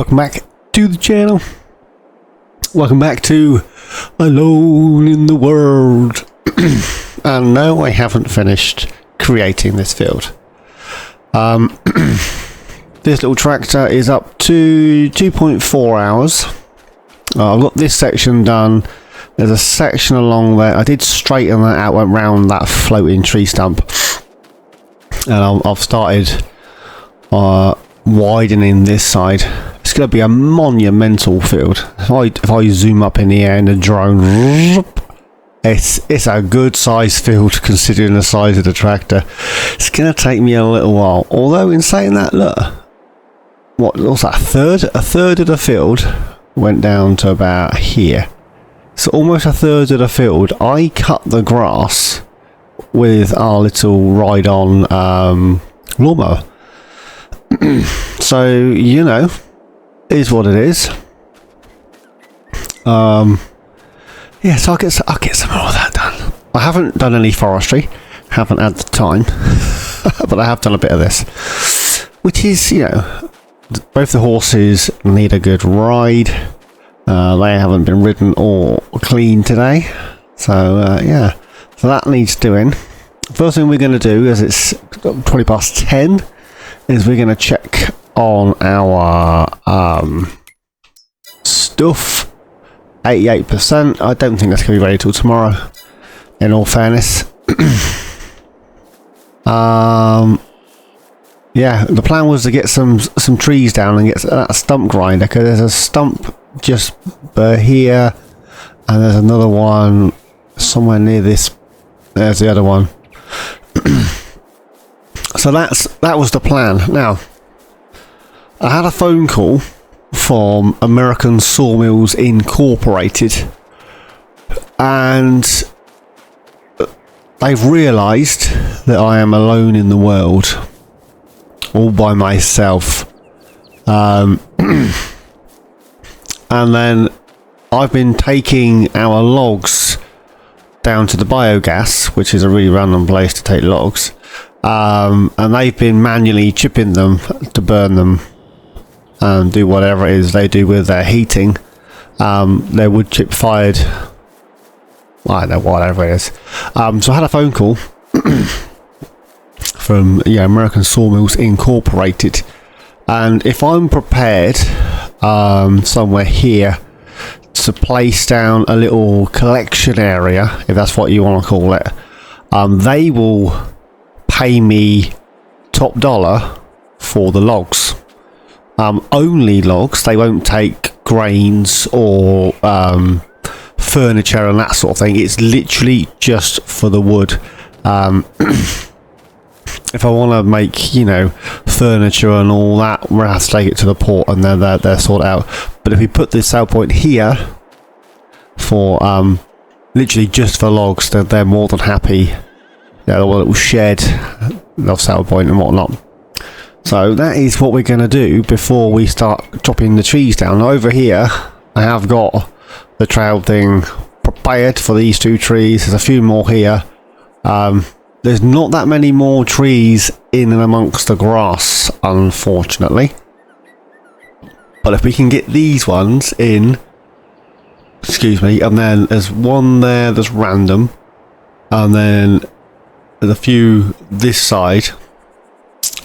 welcome back to the channel. Welcome back to Alone in the World. And no, I haven't finished creating this field. This little tractor is up to 2.4 hours. I've got this section done. There's a section along there. I did straighten that out, went round that floating tree stump, and I've started widening this side. It's going to be a monumental field. If I zoom up in the air in the drone, it's a good size field considering the size of the tractor. It's going to take me a little while. Although in saying that, look, what's that? A third of the field went down to about here. So almost a third of the field. I cut the grass with our little ride-on lawnmower. So, you know, is what it is. Yeah, so I'll get some more of that done. I haven't done any forestry, haven't had the time, but I have done a bit of this, which is, you know, both the horses need a good ride. They haven't been ridden or cleaned today, so yeah, so that needs doing. First thing we're going to do, as it's 20 past 10, is we're going to check on our stuff. 88%. I don't think that's going to be ready till tomorrow, in all fairness. Yeah, the plan was to get some trees down and get that stump grinder, because there's a stump just here, and there's another one somewhere near this. There's the other one. So that was the plan. Now, I had a phone call from American Sawmills Incorporated, and they've realised that I am alone in the world, all by myself. And then I've been taking our logs down to the biogas, which is a really random place to take logs, and they've been manually chipping them to burn them and do whatever it is they do with their heating. Their wood chip fired, I don't know, whatever it is. So I had a phone call from American Sawmills Incorporated, and if I'm prepared somewhere here to place down a little collection area, if that's what you want to call it, they will pay me top dollar for the logs. Only logs. They won't take grains or furniture and that sort of thing. It's literally just for the wood. If I want to make, you know, furniture and all that, we'll have to take it to the port and then they're sorted out. But if we put this sell point here for literally just for logs, then they're more than happy. Yeah, the little shed, they'll sell point and whatnot. So that is what we're going to do before we start chopping the trees down. Over here, I have got the trail thing prepared for these two trees. There's a few more here. There's not that many more trees in and amongst the grass, unfortunately. But if we can get these ones in, excuse me, and then there's one there that's random, and then there's a few this side,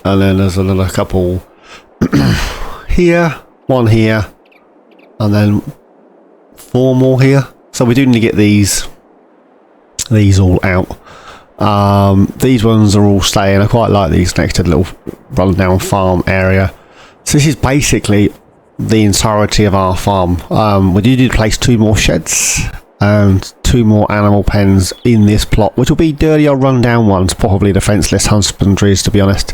and then there's another couple here, one here, and then 4 more here. So we do need to get these all out. These ones are all staying. I quite like these next to the little run-down farm area. So this is basically the entirety of our farm. We do need to place 2 more sheds and 2 more animal pens in this plot, which will be dirty or run-down ones, probably defenceless husbandries, to be honest.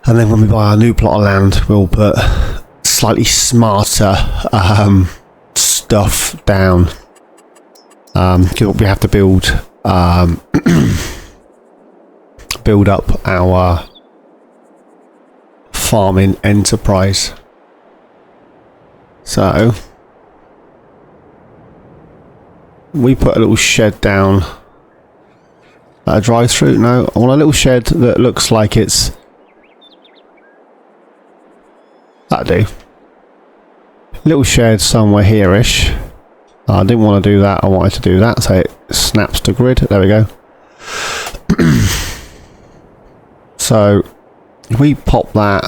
And then when we buy our new plot of land, we'll put slightly smarter stuff down. We have to build up our farming enterprise. So we put a little shed down. A drive-through? No, I want a little shed that looks like it's... that'll do. Little shed somewhere here-ish. I didn't want to do that, I wanted to do that, so it snaps to grid. There we go. So, if we pop that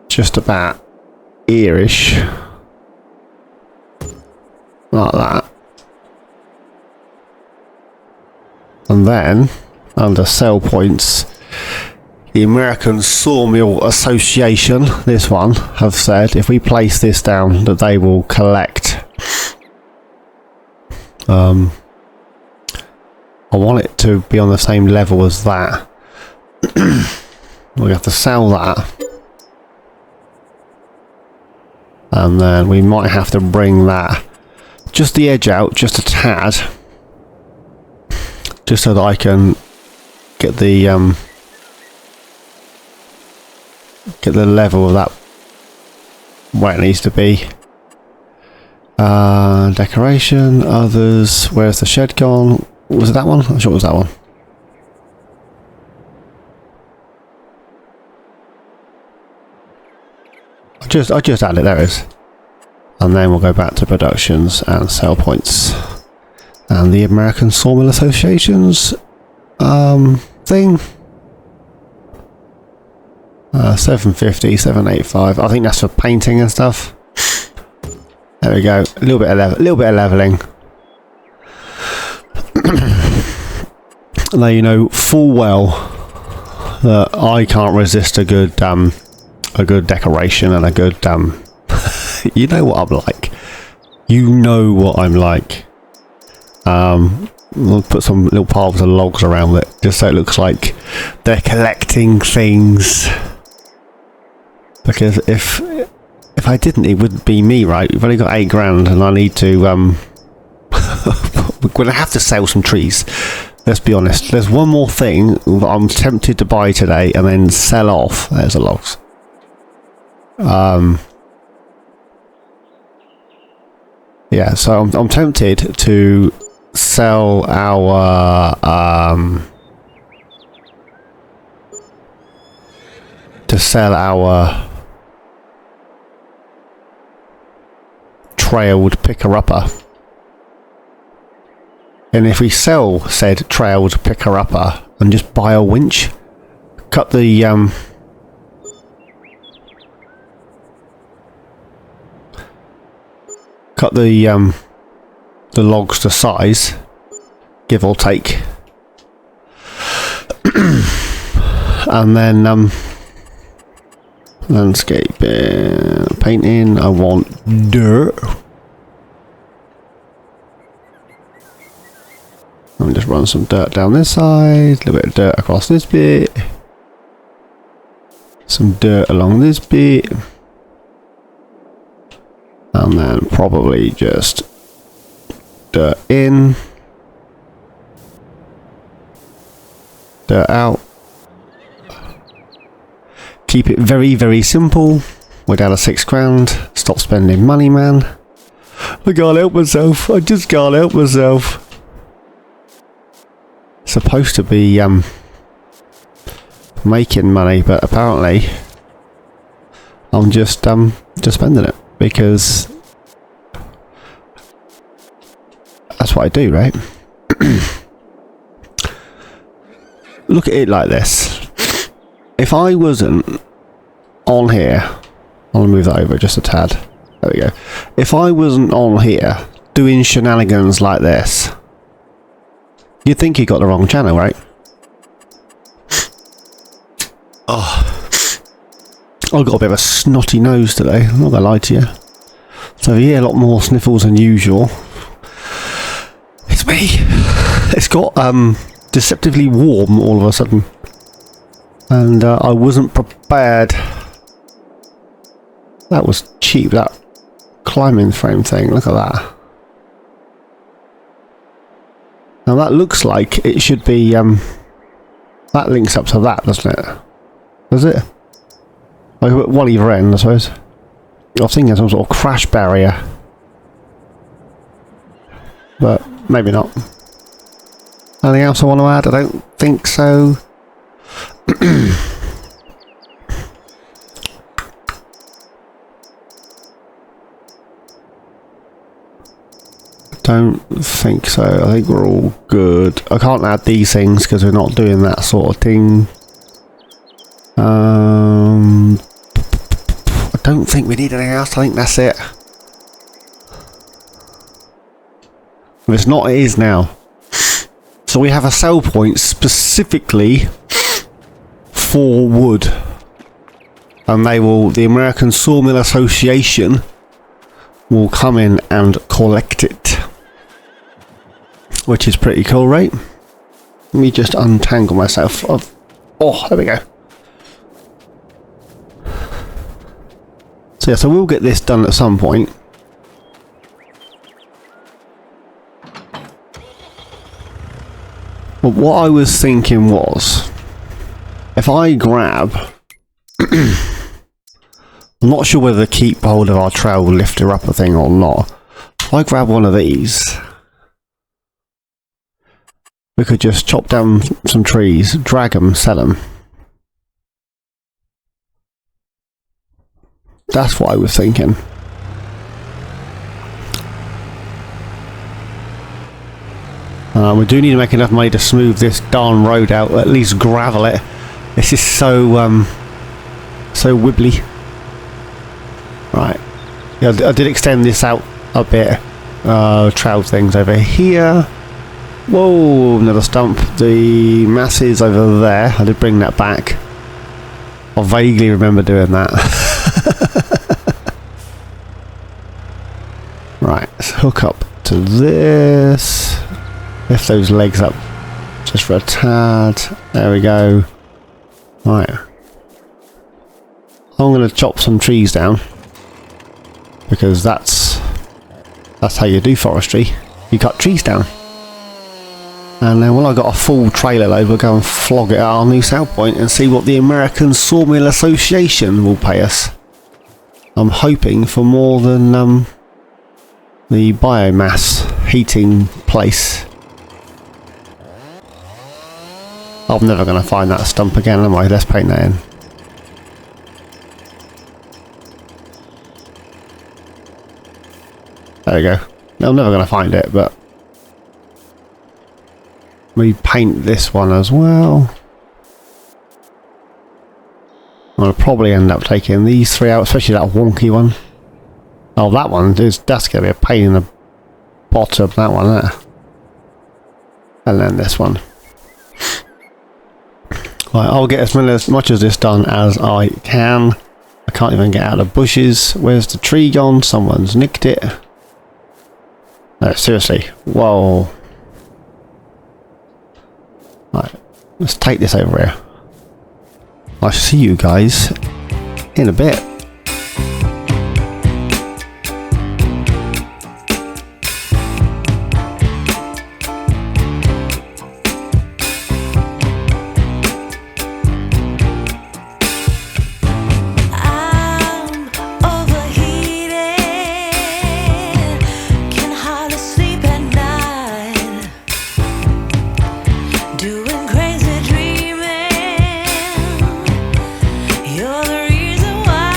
just about here-ish, like that. And then, under sell points, the American Sawmill Association, this one, have said if we place this down that they will collect. I want it to be on the same level as that. We have to sell that. And then we might have to bring that just the edge out, just a tad. Just so that I can get the level of that where it needs to be. Decoration, others. Where's the shed gone? Was it that one? I'm sure it was that one. I just added it. There it is. And then we'll go back to productions and sell points. And the American Sawmill Association's thing. 750, 785. I think that's for painting and stuff. There we go. A little bit of leveling. Now you know full well that I can't resist a good decoration and a good you know what I'm like. You know what I'm like. We'll put some little piles of logs around it just so it looks like they're collecting things. Because if I didn't, it would be me, right? We've only got 8 grand and I need to we're gonna have to sell some trees. Let's be honest. There's one more thing that I'm tempted to buy today and then sell off. There's the logs. Yeah, so I'm tempted to sell our trailed picker-upper. And if we sell said trailed picker-upper and just buy a winch, cut the logs to size, give or take, and then landscaping, painting. I want dirt. I'll just run some dirt down this side, a little bit of dirt across this bit, some dirt along this bit, and then probably just dirt in, dirt out. Keep it very, very simple. We're down to 6 grand. Stop spending money, man. I can't help myself. I just can't help myself. Supposed to be making money, but apparently I'm just spending it because that's what I do, right? Look at it like this. If I wasn't on here, I'll move that over just a tad. There we go. If I wasn't on here doing shenanigans like this, you'd think you got the wrong channel, right? Oh, I've got a bit of a snotty nose today, I'm not gonna lie to you. So yeah, a lot more sniffles than usual. It's me. It's got deceptively warm all of a sudden. And I wasn't prepared. That was cheap, that climbing frame thing, look at that. Now that looks like it should be, that links up to that, doesn't it? Does it? Like one either end, I suppose. I was thinking some sort of crash barrier. But maybe not. Anything else I want to add? I don't think so. don't think so. I think we're all good. I can't add these things because we're not doing that sort of thing. I don't think we need anything else. I think that's it. If it's not, it is now. So we have a sell point specifically for wood. And the American Sawmill Association will come in and collect it. Which is pretty cool, right? Let me just untangle myself. Oh, there we go. So yeah, so we'll get this done at some point. But what I was thinking was, if I grab... I'm not sure whether to keep hold of our trail lifter upper thing or not. If I grab one of these, we could just chop down some trees, drag them, sell them. That's what I was thinking. We do need to make enough money to smooth this darn road out, or at least gravel it. This is so so wibbly. Right. Yeah, I did extend this out a bit. Trail things over here. Whoa, another stump. The masses over there. I did bring that back. I vaguely remember doing that. Right, let's hook up to this. Lift those legs up just for a tad. There we go. Right. I'm going to chop some trees down. Because that's how you do forestry. You cut trees down. And then when I got a full trailer load, we'll go and flog it at our new sell point and see what the American Sawmill Association will pay us. I'm hoping for more than the biomass heating place. I'm never going to find that stump again, am I? Let's paint that in. There we go. I'm never going to find it, but we paint this one as well. I'll probably end up taking these three out, especially that wonky one. Oh, that one that's going to be a pain in the bottom. That one there, and then this one. Right, I'll get as much of this done as I can. I can't even get out of bushes. Where's the tree gone? Someone's nicked it. No, seriously. Whoa. Right, let's take this over here. I'll see you guys in a bit. You're the reason why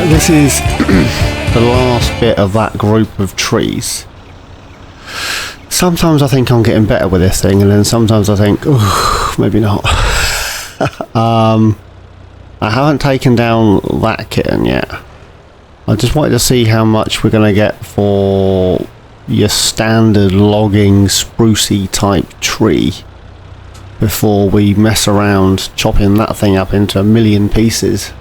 This is the last bit of that group of trees. Sometimes I think I'm getting better with this thing, and then sometimes I think, oh, maybe not. I haven't taken down that kitten yet. I just wanted to see how much we're going to get for your standard logging sprucey type tree before we mess around chopping that thing up into a million pieces.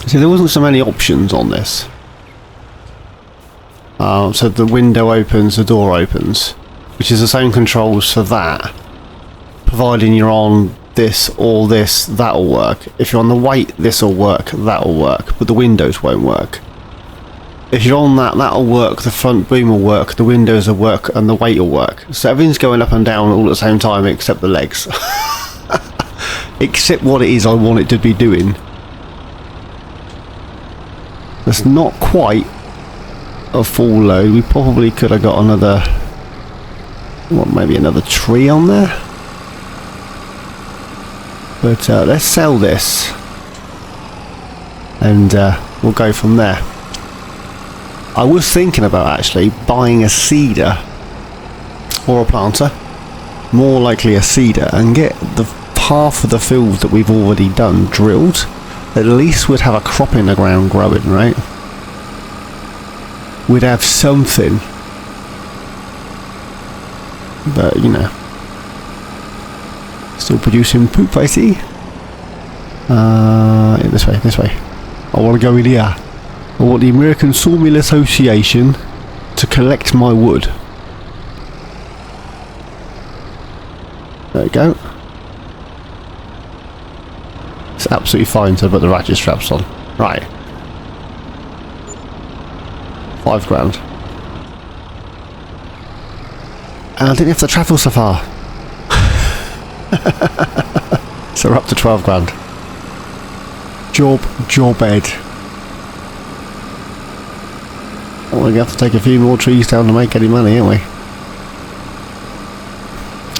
See, there wasn't so many options on this. So the window opens, the door opens, which is the same controls for that. Providing you're on this or this, that'll work. If you're on the weight, this'll work, that'll work, but the windows won't work. If you're on that, that'll work, the front boom will work, the windows will work, and the weight will work. So everything's going up and down all at the same time except the legs. Except what it is I want it to be doing. That's not quite a full load. We probably could have got another, what, maybe another tree on there. But let's sell this, and we'll go from there. I was thinking about actually buying a seeder or a planter, more likely a seeder, and get the half of the field that we've already done drilled. At least we'd have a crop in the ground growing, right? We'd have something. But, you know. Still producing poop, I see. This way, this way. I want to go in here. I want the American Sawmill Association to collect my wood. There we go. It's absolutely fine to put the ratchet straps on. Right. 5 grand. And I didn't have to travel so far. So we're up to 12 grand. Job ed. We're going to have to take a few more trees down to make any money, aren't we?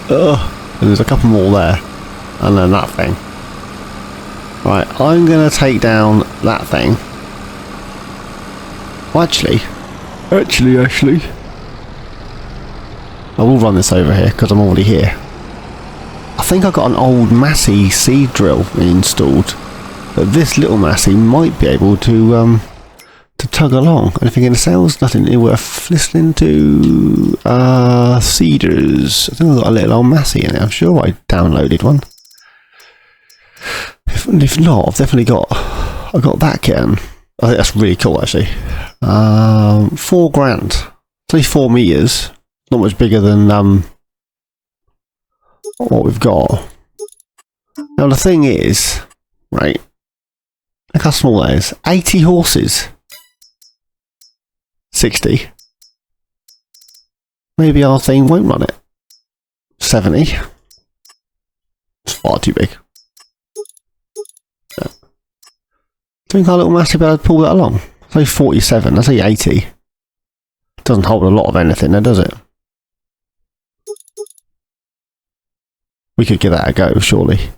And there's a couple more there. And then that thing. Right, I'm going to take down that thing. Well, actually, I will run this over here because I'm already here. I think I've got an old Massey seed drill installed, but this little Massey might be able to tug along. Anything in the sales? Nothing worth listening to. Seeders. I think I've got a little old Massey in it. I'm sure I downloaded one. If not, I've definitely got that kitten. I think that's really cool actually. 4 grand. It's only 4 meters. Not much bigger than what we've got. Now the thing is, right, look how small that is. 80 horses. 60. Maybe our thing won't run it. 70. It's far too big. Yeah. Do you think our little massive bird pull that along? It's only 47, that's only 80. Doesn't hold a lot of anything there, does it? We could give that a go, surely.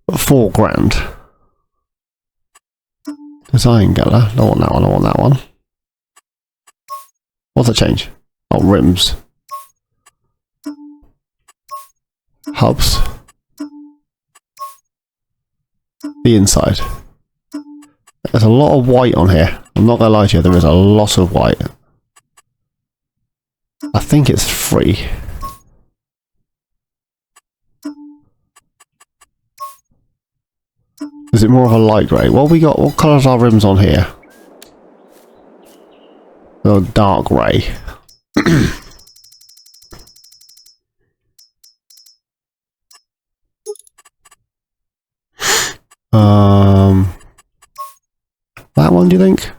But 4 grand. Design color. Don't want that one, I want that one. What's the change? Oh, rims. Hubs. The inside. There's a lot of white on here. I'm not gonna lie to you, there is a lot of white. I think it's free. Is it more of a light grey? Well, we got, what colours are rims on here? Oh, dark grey. That one, do you think?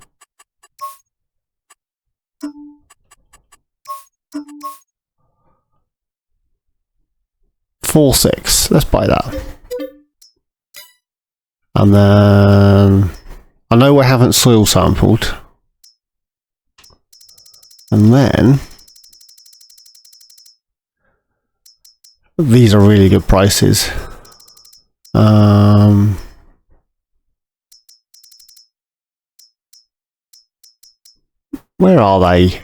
$4.6. Let's buy that. And then I know we haven't soil sampled. And then These are really good prices. Where are they?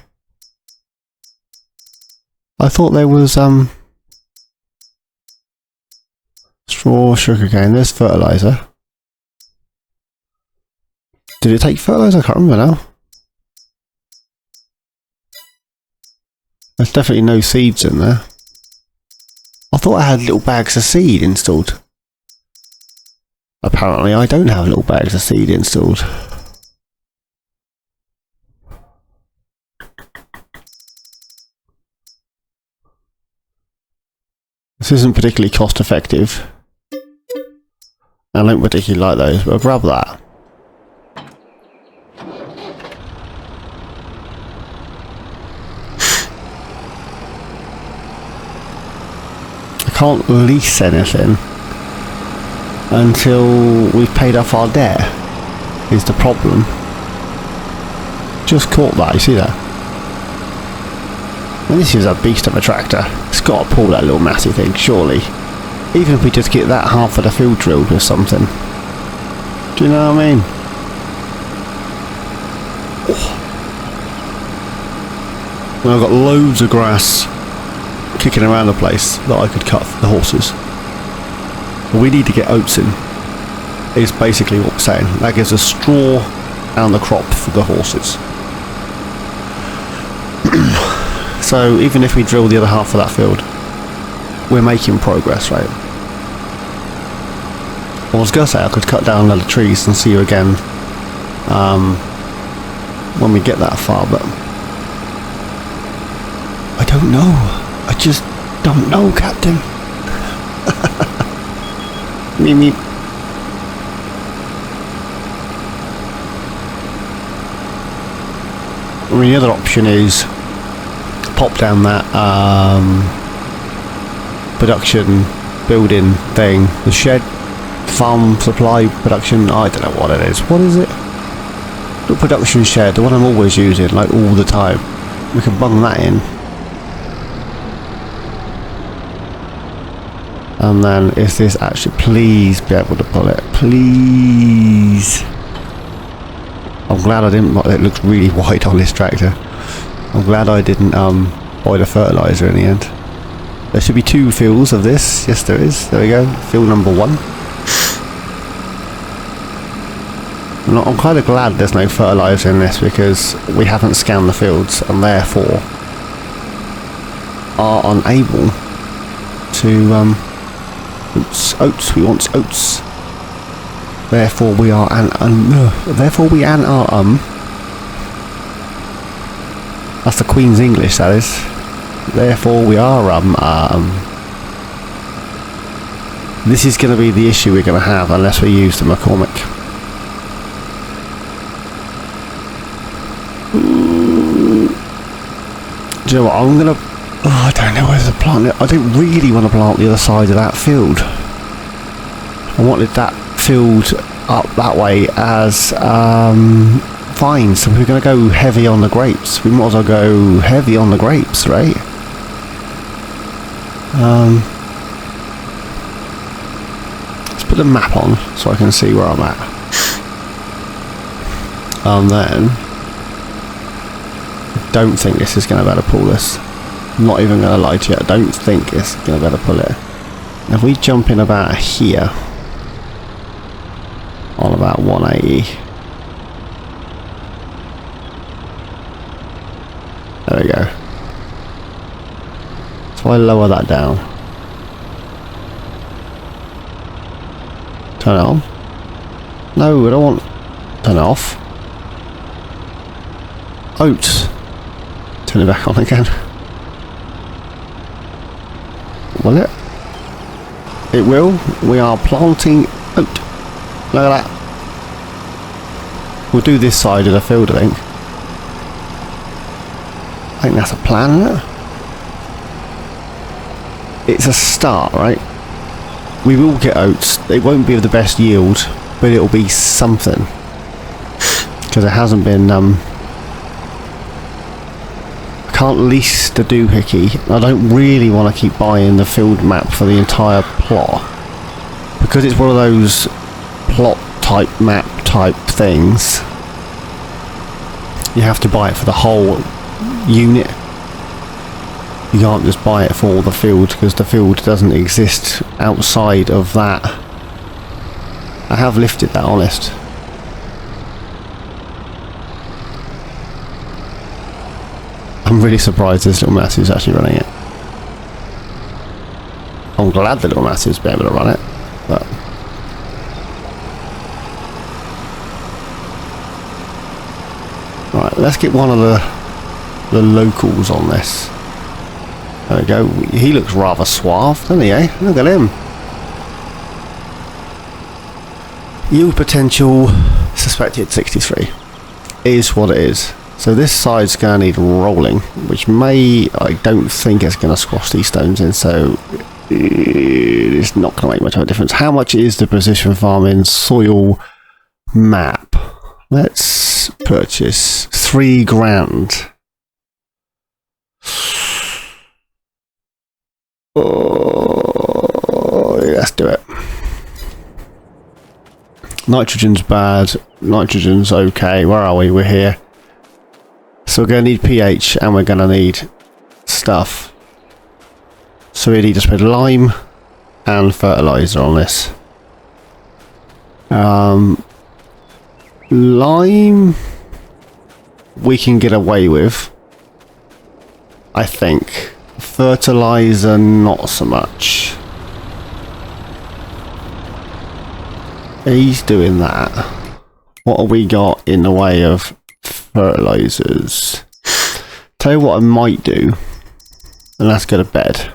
I thought there was straw, sugarcane. There's fertilizer. Did it take fertilizer? I can't remember now. There's definitely no seeds in there. I thought I had little bags of seed installed. Apparently I don't have little bags of seed installed. This isn't particularly cost effective. I don't particularly like those, but I'll grab that. I can't lease anything until we've paid off our debt, is the problem. Just caught that, you see that? And this is a beast of a tractor. It's got to pull that little massive thing, surely. Even if we just get that half of the field drilled or something. Do you know what I mean? And I've got loads of grass kicking around the place that I could cut for the horses. But we need to get oats in, is basically what we're saying. That gives us straw and the crop for the horses. So even if we drill the other half of that field, we're making progress, right? I was going to say I could cut down a lot of trees and see you again when we get that far, but I don't know. I just don't know, Captain. Me. I mean, the other option is pop down that production building thing, the shed, farm supply production, I don't know what it is. What is it? The production shed, the one I'm always using, like all the time. We can bung that in. And then is this actually, please be able to pull it, please. I'm glad I didn't, it looks really wide on this tractor. I'm glad I didn't buy the fertilizer in the end. There should be 2 fields of this. Yes, there is. There we go. Field number 1. I'm kind of glad there's no fertilizer in this because we haven't scanned the fields and therefore are unable to oats. We want oats. Therefore we are that's the Queen's English, that is. Therefore we are this is going to be the issue we're going to have unless we use the McCormick. Do you know what, I'm going to... I don't know whether to plant it. I don't really want to plant the other side of that field. I wanted that field up that way as vines, so we're going to go heavy on the grapes. We might as well go heavy on the grapes, right? Let's put the map on so I can see where I'm at. And then I don't think this is going to be able to pull this. I'm not even going to lie to you, I don't think it's going to be able to pull it. If we jump in about here on about 180. There we go. So I lower that down. Turn it on. No, I don't want... Turn it off. Oats. Turn it back on again. Will it? It will. We are planting oat. Look at that. We'll do this side of the field, I think. I think that's a plan, isn't it? It's a start, right? We will get oats. It won't be of the best yield, but it'll be something. Because it hasn't been... I can't lease the doohickey. I don't really want to keep buying the field map for the entire plot, because it's one of those plot type map type things. You have to buy it for the whole unit. You can't just buy it for the field, because the field doesn't exist outside of that. I have lifted that, honest. I'm really surprised this little Massiv's actually running it. I'm glad the little Massiv's been able to run it, but... Right, let's get one of the locals on this. There we go. He looks rather suave, doesn't he, eh? Look at him. Yield potential suspected 63. Is what it is. So this side's going to need rolling, which I don't think it's going to squash these stones in, so it's not going to make much of a difference. How much is the precision farming soil map? Let's purchase 3 grand. Oh, let's do it. Nitrogen's bad. Nitrogen's okay. Where are we? We're here. So we're going to need pH and we're going to need stuff. So we need to spread lime and fertilizer on this. Lime we can get away with, I think. Fertilizer not so much. He's doing that. What have we got in the way of fertilizers? Tell you what I might do, and let's go to bed.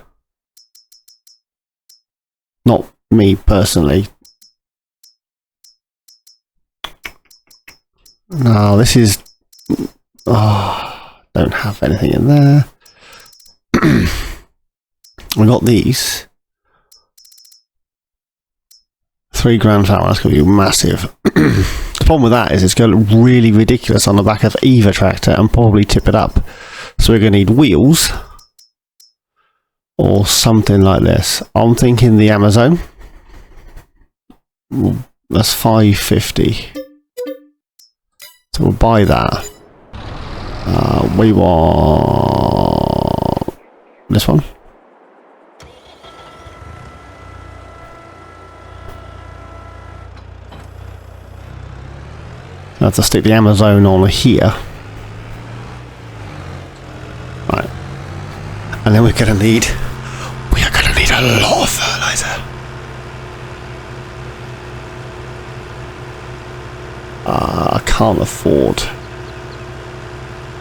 Not me personally. No, this is... Oh, don't have anything in there. We got these. 3 grand flour, that's going to be massive. The problem with that is it's going to look really ridiculous on the back of either tractor and probably tip it up. So we're going to need wheels or something like this. I'm thinking the Amazon. That's 550. So we'll buy that. We want this one. I have to stick the Amazon on here. Right. And then we are going to need a lot of fertilizer. I can't afford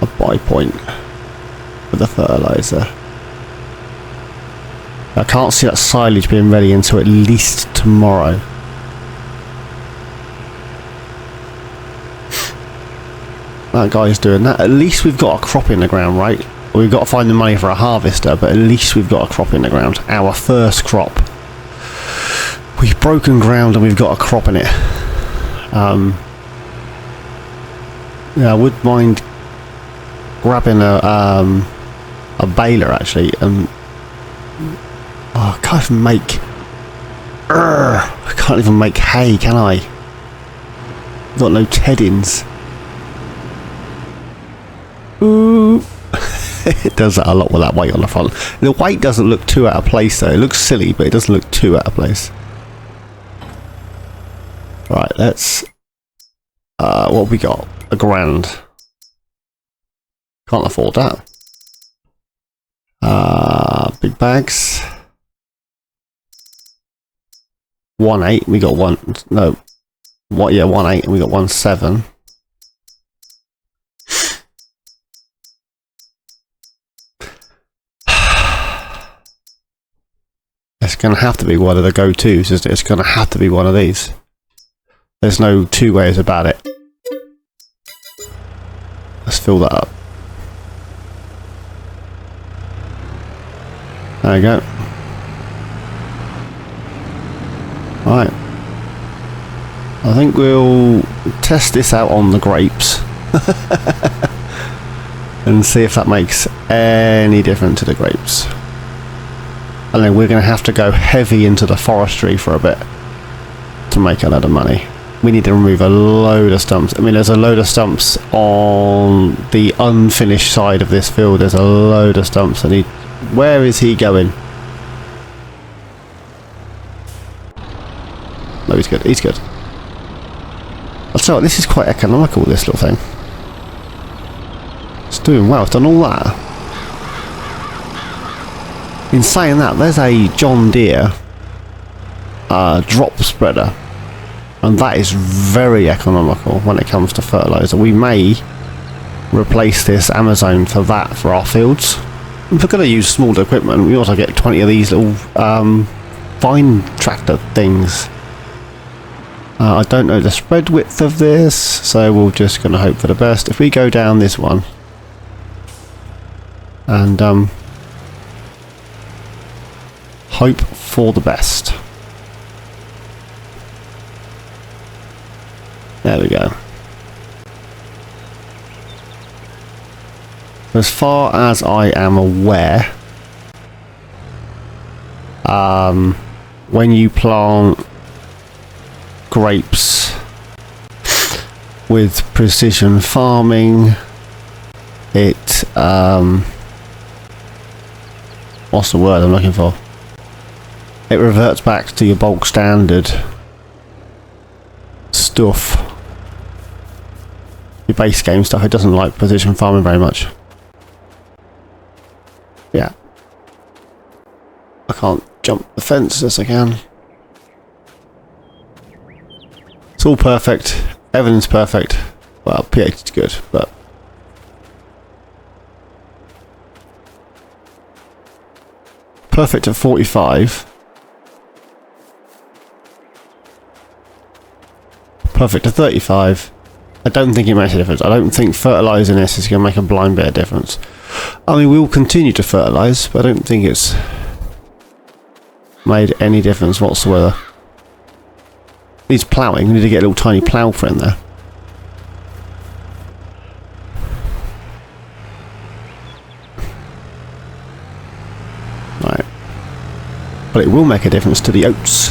a buy point for the fertilizer. I can't see that silage being ready until at least tomorrow. That guy's doing that. At least we've got a crop in the ground, right? We've got to find the money for a harvester, but at least we've got a crop in the ground. Our first crop. We've broken ground and we've got a crop in it. Yeah, I would mind grabbing a baler actually, and I can't even make. I can't even make hay, can I? I've got no teddings. Ooh. It does that a lot with that weight on the front. The weight doesn't look too out of place though. It looks silly, but it doesn't look too out of place. Right, let's... what have we got? A grand. Can't afford that. Big bags. 1.8. We got one... No. What? Yeah, 1.8 and we got 1.7. It's going to have to be one of the go-tos, isn't it? It's going to have to be one of these. There's no two ways about it. Let's fill that up. There we go. Right. I think we'll test this out on the grapes. and see if that makes any difference to the grapes. And then we're going to have to go heavy into the forestry for a bit to make a lot of money. We need to remove a load of stumps. I mean, there's a load of stumps on the unfinished side of this field. There's a load of stumps. And where is he going? No, he's good. He's good. I'll tell you what, this is quite economical, this little thing. It's doing well. It's done all that. In saying that, there's a John Deere drop spreader, and that is very economical when it comes to fertilizer. We may replace this Amazon for that for our fields. If we're going to use smaller equipment, we also get 20 of these little vine tractor things. I don't know the spread width of this, so we're just going to hope for the best. If we go down this one and hope for the best. There we go. As far as I am aware, when you plant grapes with precision farming, it what's the word I'm looking for? It reverts back to your bulk standard stuff. Your base game stuff. It doesn't like precision farming very much. Yeah. I can't jump the fence as I can. It's all perfect. Everything's perfect. Well, pH is good, but perfect at 45. Perfect at 35. I don't think it makes a difference. I don't think fertilising this is going to make a blind bit of difference. I mean, we will continue to fertilise, but I don't think it's made any difference whatsoever. Needs ploughing. We need to get a little tiny plough for in there. Right. But it will make a difference to the oats.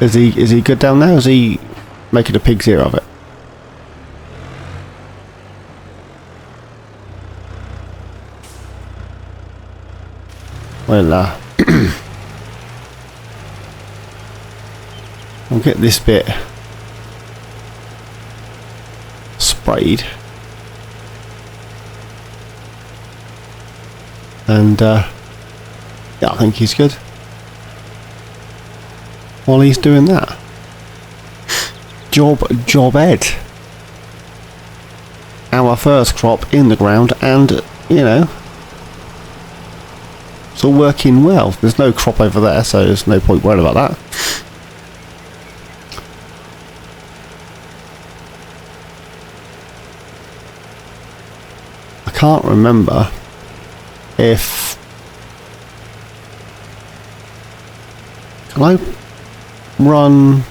Is he good down there? Or is he making a pig's ear of it? Well, I'll get this bit sprayed, and yeah, I think he's good. While he's doing that, job Ed. Our first crop in the ground, and you know, it's all working well. There's no crop over there, so there's no point worrying about that. I can't remember if can I run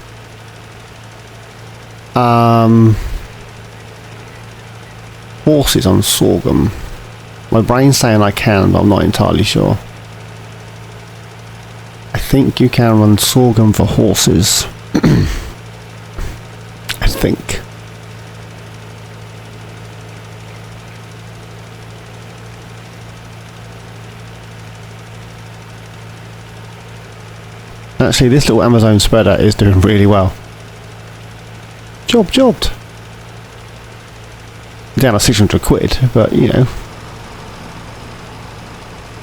horses on sorghum. My brain's saying I can, but I'm not entirely sure. I think you can run sorghum for horses. I think. Actually, this little Amazon spreader is doing really well. Jobbed. Down to 600 quid, but you know,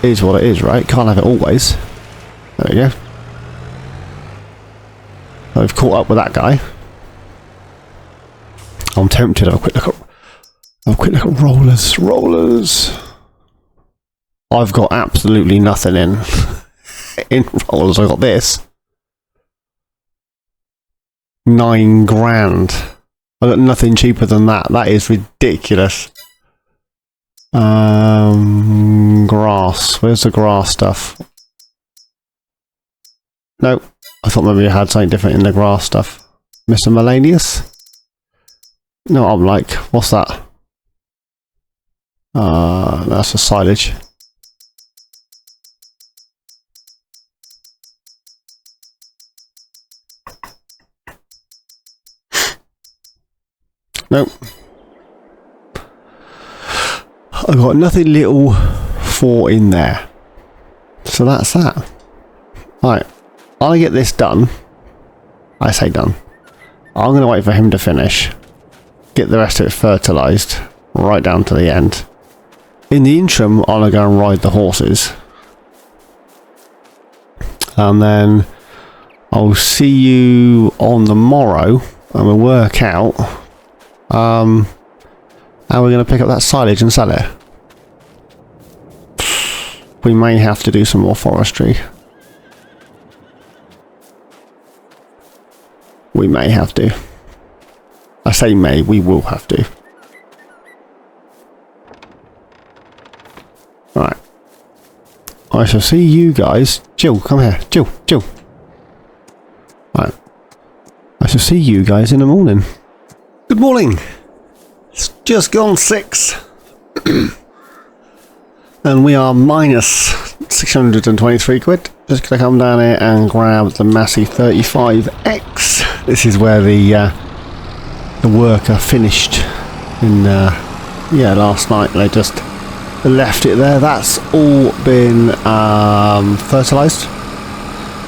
it is what it is, right? Can't have it always. There we go. I've caught up with that guy. I'm tempted to have a quick look at rollers. I've got absolutely nothing in rollers. I got this. 9 grand. I got nothing cheaper than that. That is ridiculous. Grass. Where's the grass stuff? No, I thought maybe I had something different in the grass stuff. Mr. Melanius? No, I'm like, what's that? That's the silage. Nope. I've got nothing little for in there. So that's that. Right. I get this done. I say done. I'm going to wait for him to finish. Get the rest of it fertilised. Right down to the end. In the interim, I'm going to go and ride the horses. And then I'll see you on the morrow. And we'll work out how we're going to pick up that silage and sell it. We may have to do some more forestry. We may have to. I say may, we will have to. Right. I shall see you guys. Jill, come here. Jill, Jill. Right. I shall see you guys in the morning. Good morning. It's just gone 6. And we are minus 623 quid. Just gonna come down here and grab the Massey 35X. This is where the worker finished in last night. They just left it there. That's all been fertilised.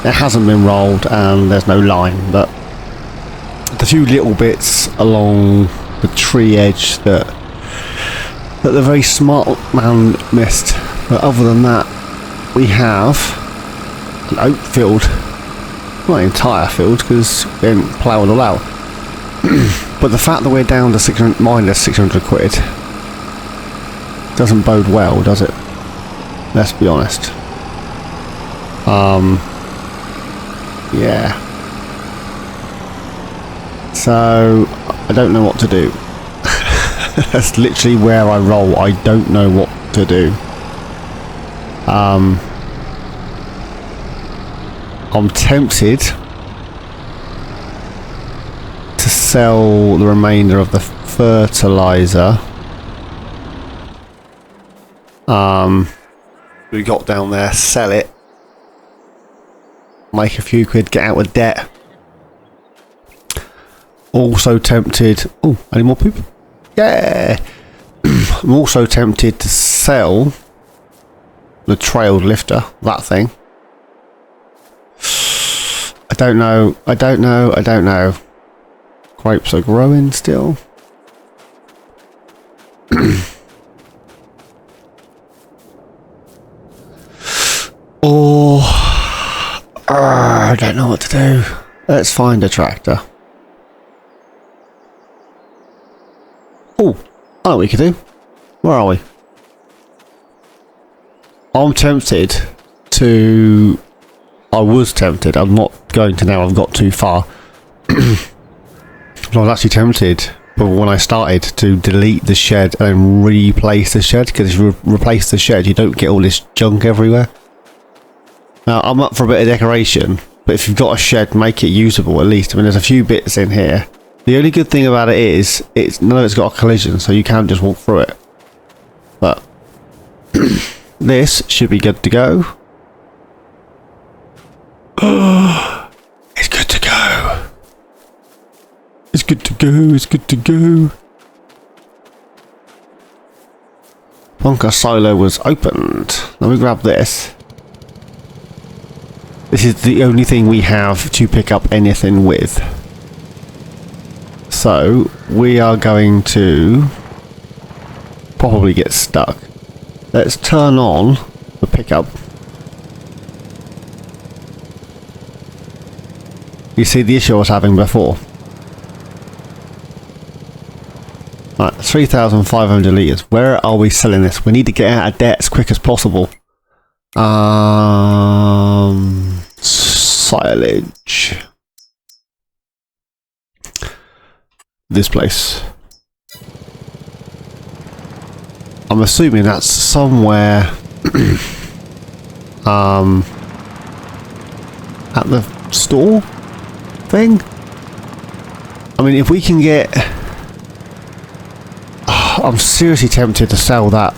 It hasn't been rolled and there's no line, but the few little bits along the tree edge that the very smart man missed. But other than that, we have an oat field. Not an entire field because we didn't plough it all out. But the fact that we're down to minus 600 quid doesn't bode well, does it? Let's be honest. Yeah. So I don't know what to do. That's literally where I roll. I don't know what to do. I'm tempted to sell the remainder of the fertilizer. We got down there, sell it, make a few quid, get out with debt. Also tempted. Oh, any more poop? Yeah. I'm also tempted to sell the trailed lifter, that thing. I don't know. Grapes are growing still. I don't know what to do. Let's find a tractor. Oh, I know what we could do. Where are we? I'm tempted to... I was tempted. I'm not going to now. I've got too far. I was actually tempted, but when I started, to delete the shed and replace the shed, because if you replace the shed, you don't get all this junk everywhere. Now, I'm up for a bit of decoration, but if you've got a shed, make it usable at least. I mean, there's a few bits in here. The only good thing about it is, none of it's got a collision, so you can just walk through it. But this should be good to go. It's good to go. It's good to go. It's good to go. Bunker silo was opened. Let me grab this. This is the only thing we have to pick up anything with. So, we are going to probably get stuck. Let's turn on the pickup. You see the issue I was having before. Right, 3,500 litres. Where are we selling this? We need to get out of debt as quick as possible. Silage. This place. I'm assuming that's somewhere at the store thing. I mean, if we can get... I'm seriously tempted to sell that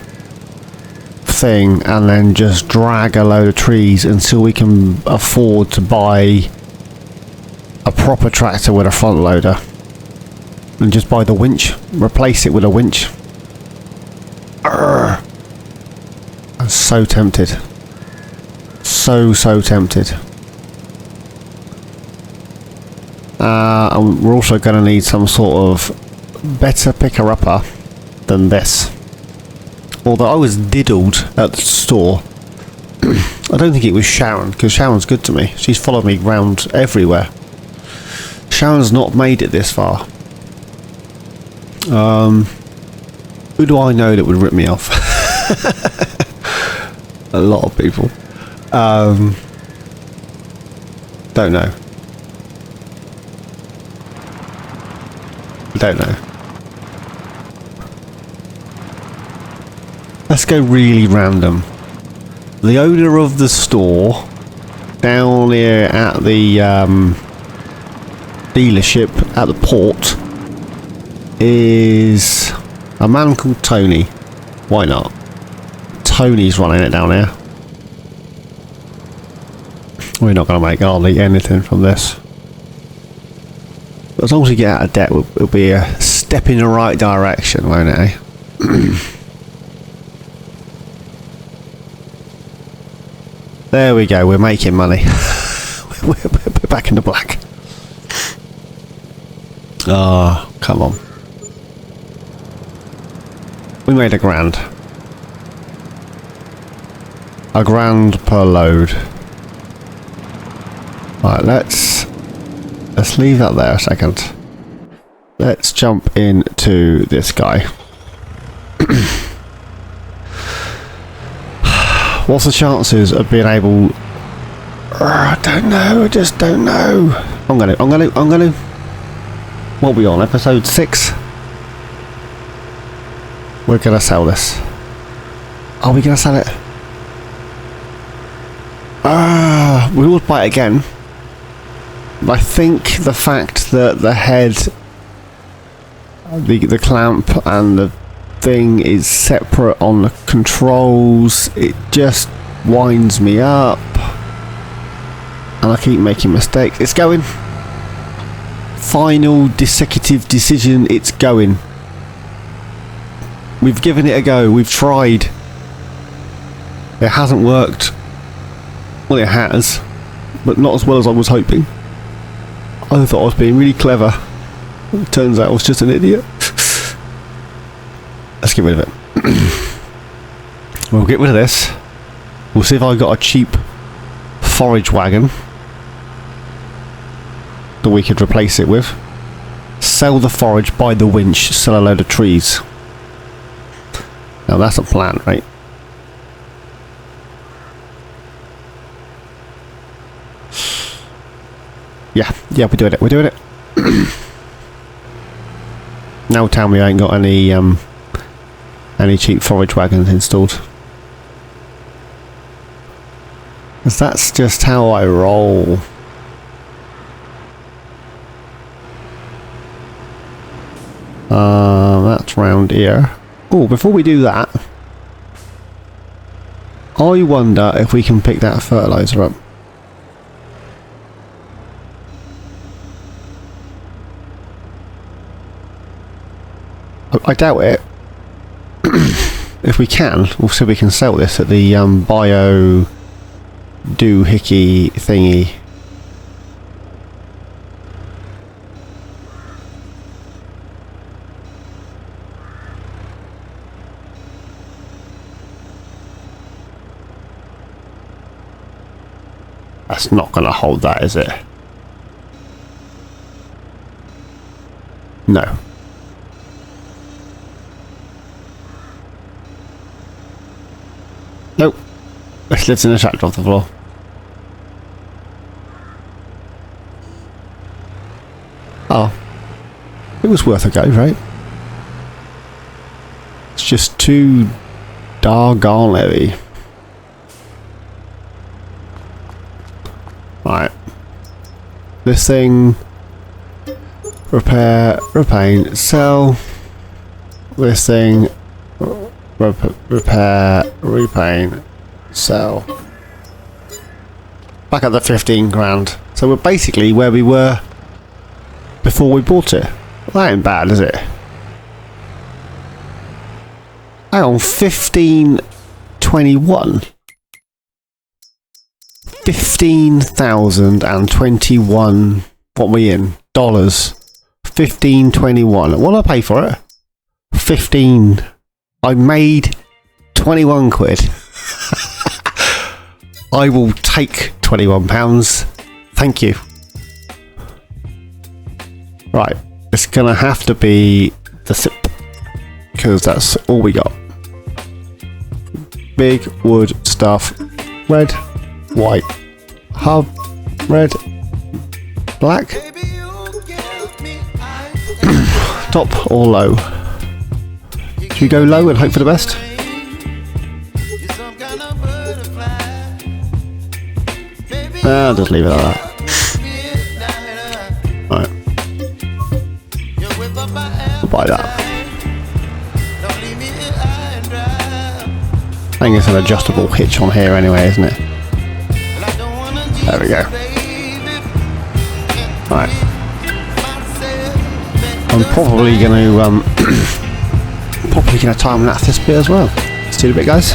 thing and then just drag a load of trees until we can afford to buy a proper tractor with a front loader. And just buy the winch. Replace it with a winch. Urgh. I'm so tempted. So tempted. And we're also going to need some sort of better picker-upper than this. Although I was diddled at the store. I don't think it was Sharon, because Sharon's good to me. She's followed me around everywhere. Sharon's not made it this far. Who do I know that would rip me off? A lot of people. Don't know. Don't know. Let's go really random. The owner of the store down here at the dealership at the port is a man called Tony. Why not? Tony's running it down here. We're not going to make hardly anything from this. But as long as we get out of debt, it'll be a step in the right direction, won't it, eh? There we go, we're making money. we're back in the black. Oh, come on. We made £1,000. £1,000 per load. Right, let's leave that there a second. Let's jump into this guy. What's the chances of being able... I don't know, I just don't know. I'm gonna... What are we on, episode 6? We're gonna sell this. Are we gonna sell it? We will buy it again. I think the fact that the head, the clamp and the thing is separate on the controls, it just winds me up. And I keep making mistakes. It's going. Final consecutive decision, it's going. We've given it a go, we've tried. It hasn't worked. Well, it has, but not as well as I was hoping. I thought I was being really clever. It turns out I was just an idiot. Let's get rid of it. We'll get rid of this. We'll see if I got a cheap forage wagon that we could replace it with. Sell the forage, buy the winch, sell a load of trees. Now that's a plan, right? Yeah, we're doing it. Now tell me I ain't got any cheap forage wagons installed. 'Cause that's just how I roll. That's round here. Oh, before we do that, I wonder if we can pick that fertilizer up. I doubt it. If we can, we'll see if we can sell this at the bio doohickey thingy. That's not going to hold that, is it? No. Nope. It lives in a tractor off the floor. Oh. It was worth a go, right? It's just too doggone heavy. Right. This thing. Repair, repaint, sell. This thing. Repair, repaint, sell. Back at the 15 grand. So we're basically where we were before we bought it. Well, that ain't bad, is it? Hang on, 1521. 15,021. What are we in? Dollars. 1521. What did I pay for it? 15. I made 21 quid. I will take £21. Thank you. Right. It's gonna have to be the sip. Because that's all we got. Big wood stuff. Red. White. Hub. Red. Black. Top or low? Should we go low and hope for the best? I'll just leave it like that. Right. We'll buy that. I think it's an adjustable hitch on here anyway, isn't it? There we go. Right. I'm probably going to time lapse this bit as well. See you in a bit, guys.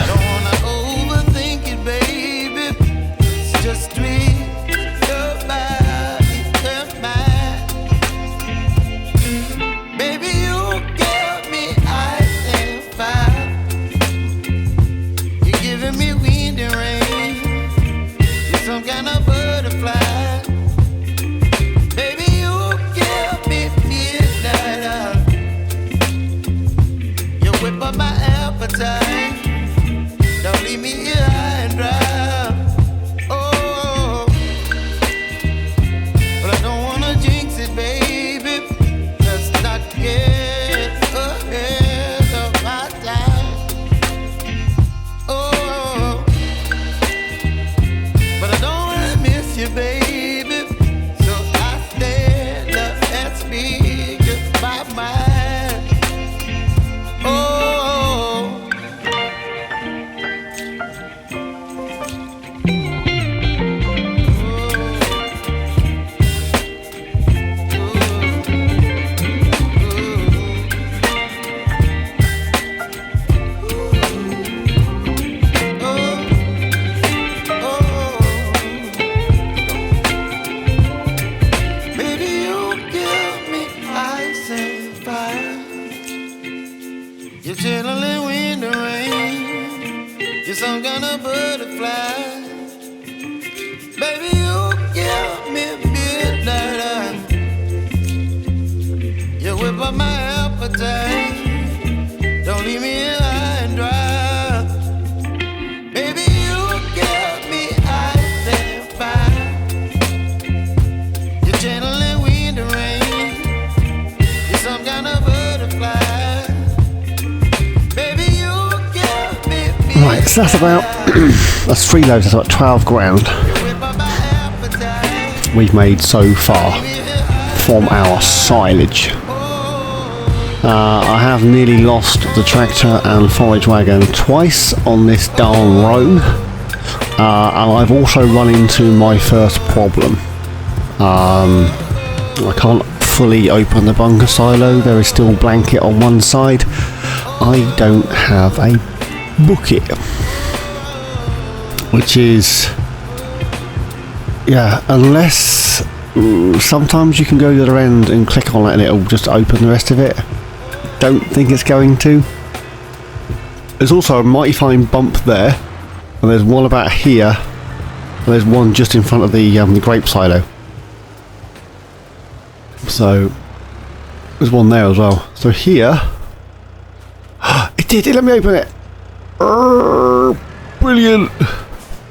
So that's about, that's 3 loads, that's about 12 grand we've made so far from our silage. I have nearly lost the tractor and forage wagon twice on this darn road, and I've also run into my first problem. I can't fully open the bunker silo, there is still blanket on one side. I don't have a bucket, which is, yeah, unless sometimes you can go to the other end and click on it and it'll just open the rest of it. Don't think it's going to. There's also a mighty fine bump there, and there's one about here, and there's one just in front of the grape silo. So there's one there as well. So here, it let me open it. Brilliant.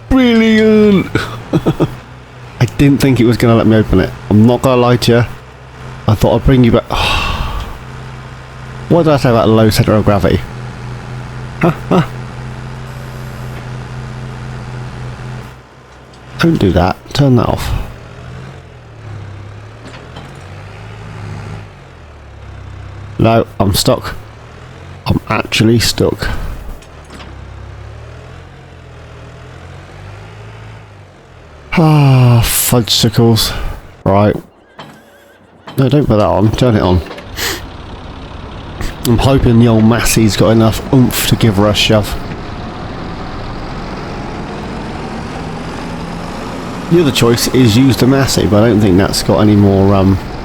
Brilliant. I didn't think it was going to let me open it. I'm not going to lie to you. I thought I'd bring you back. What did I say about low centre of gravity? Don't do that. Turn that off. No, I'm stuck. I'm actually stuck. Ah, fudgesicles. Right. No, don't put that on. Turn it on. I'm hoping the old Massey's got enough oomph to give her a shove. The other choice is use the Massey, but I don't think that's got any more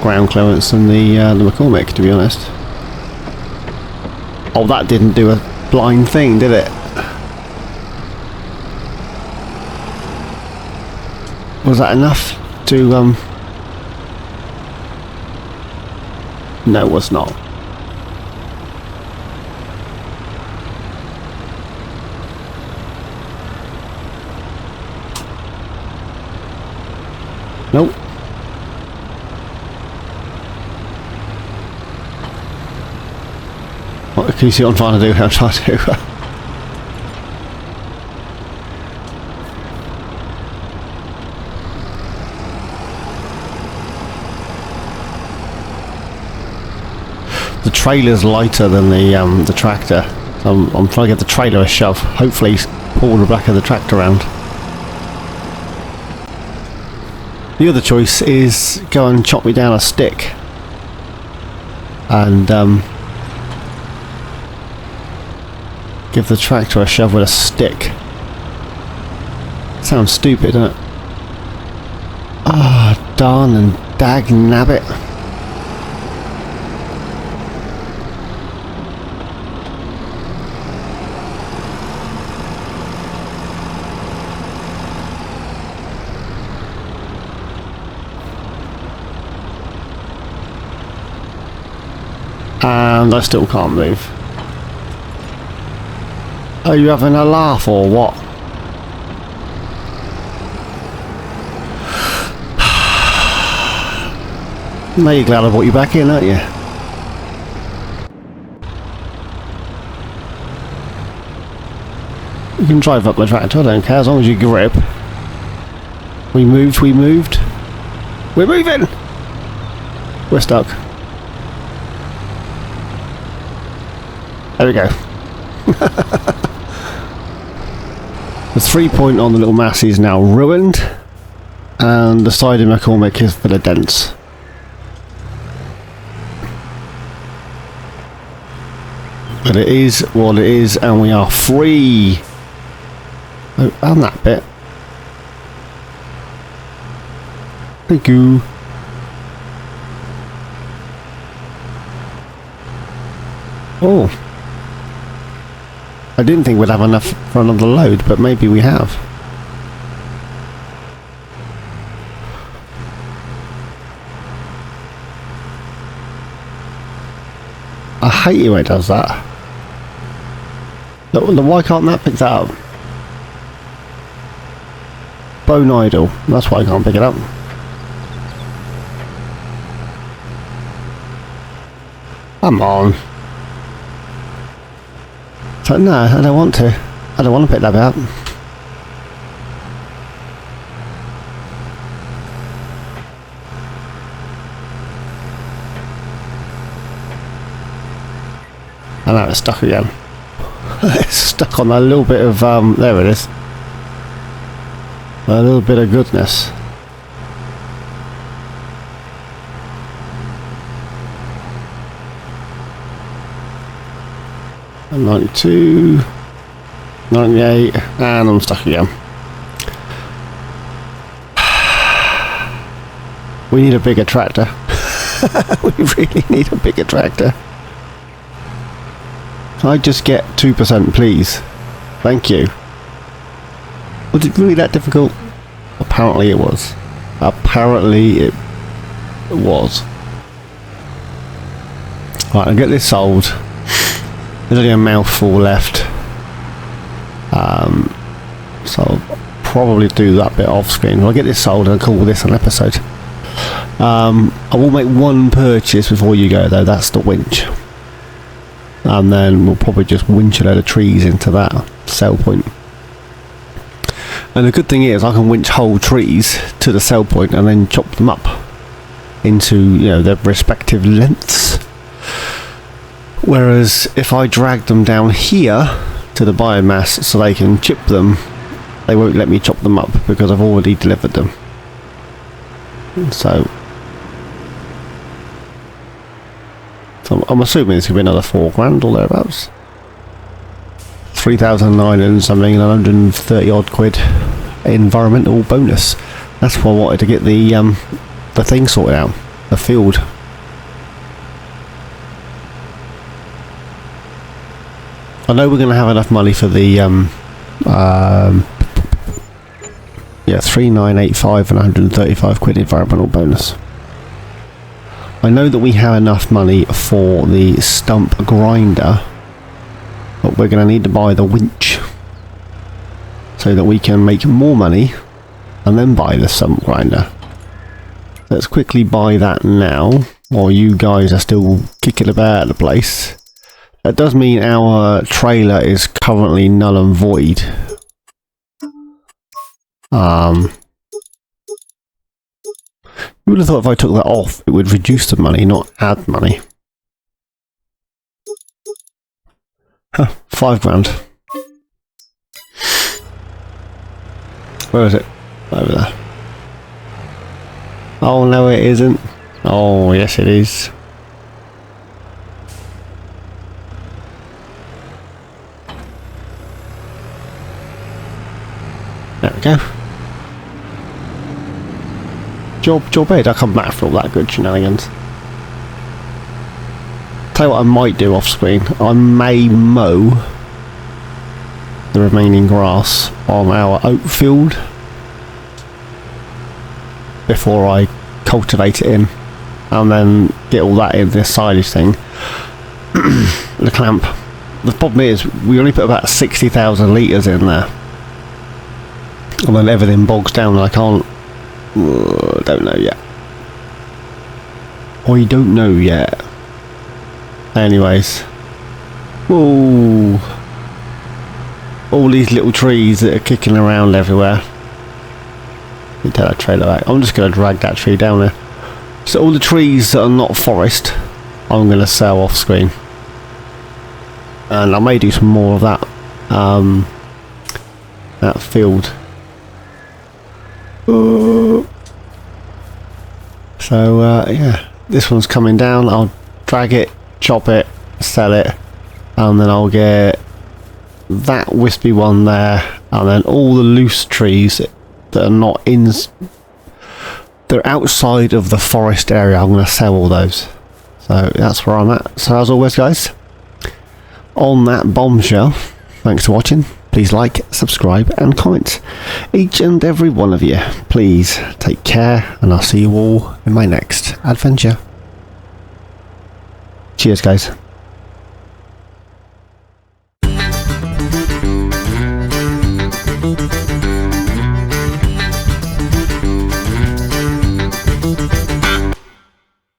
ground clearance than the McCormick, to be honest. Oh, that didn't do a blind thing, did it? Was that enough to No, it was not. Nope. What can you see what I'm trying to do? I'm trying to do. The trailer's lighter than the tractor. So I'm trying to get the trailer a shove. Hopefully pull the back of the tractor around. The other choice is go and chop me down a stick and give the tractor a shove with a stick. Sounds stupid, doesn't it? Ah, oh, darn and dag nabbit. And I still can't move. Are you having a laugh or what? Now you're glad I brought you back in, aren't you? You can drive up my tractor, I don't care, as long as you grip. We moved. We're moving! We're stuck. There we go. The 3-point on the little Massey is now ruined, and the side of McCormick is full of dents. But it is what it is, and we are free. Oh, and that bit. Thank you. Oh. I didn't think we'd have enough for another load, but maybe we have. I hate it when it does that. Why can't that pick that up? Bone idle. That's why I can't pick it up. Come on. So, no, I don't want to. I don't want to pick that up. And now it's stuck again. It's stuck on a little bit of, there it is. A little bit of goodness. And 92, 98, and I'm stuck again. We need a bigger tractor. We really need a bigger tractor. Can I just get 2%, please? Thank you. Was it really that difficult? Apparently it was. Apparently it was. Right, I'll get this sold. There's only a mouthful left. So I'll probably do that bit off screen. I'll get this sold and call this an episode. I will make one purchase before you go though, that's the winch. And then we'll probably just winch a load of trees into that sell point. And the good thing is I can winch whole trees to the sell point and then chop them up into, you know, their respective lengths. Whereas if I drag them down here to the biomass so they can chip them, they won't let me chop them up because I've already delivered them. So I'm assuming it's going to be another 4 grand or thereabouts. 3,900 and something, and 130 odd quid environmental bonus. That's why I wanted to get the thing sorted out, the field. I know we're going to have enough money for the yeah, 3,985 and 135 quid environmental bonus. I know that we have enough money for the stump grinder, but we're going to need to buy the winch so that we can make more money and then buy the stump grinder. Let's quickly buy that now while you guys are still kicking about the place. That does mean our trailer is currently null and void. You would have thought if I took that off, it would reduce the money, not add money. Huh, 5 grand. Where is it? Over there. Oh no, it isn't. Oh yes, it is. There we go. Job I'll come back for all that good shenanigans. Tell you what I might do off screen. I may mow the remaining grass on our oat field before I cultivate it in, and then get all that in this silage thing. The clamp. The problem is we only put about 60,000 litres in there, and then everything bogs down and I can't. Don't know yet. I don't know yet. Anyways. Whoa. All these little trees that are kicking around everywhere. Let me take that trailer back. I'm just going to drag that tree down there. So all the trees that are not forest, I'm going to sell off screen. And I may do some more of that. That field. So yeah, this one's coming down. I'll drag it, chop it, sell it, and then I'll get that wispy one there, and then all the loose trees that are not in, they're outside of the forest area. I'm going to sell all those. So that's where I'm at. So as always, guys, on that bombshell, thanks for watching. Please like, subscribe and comment. Each and every one of you. Please take care, and I'll see you all in my next adventure. Cheers, guys.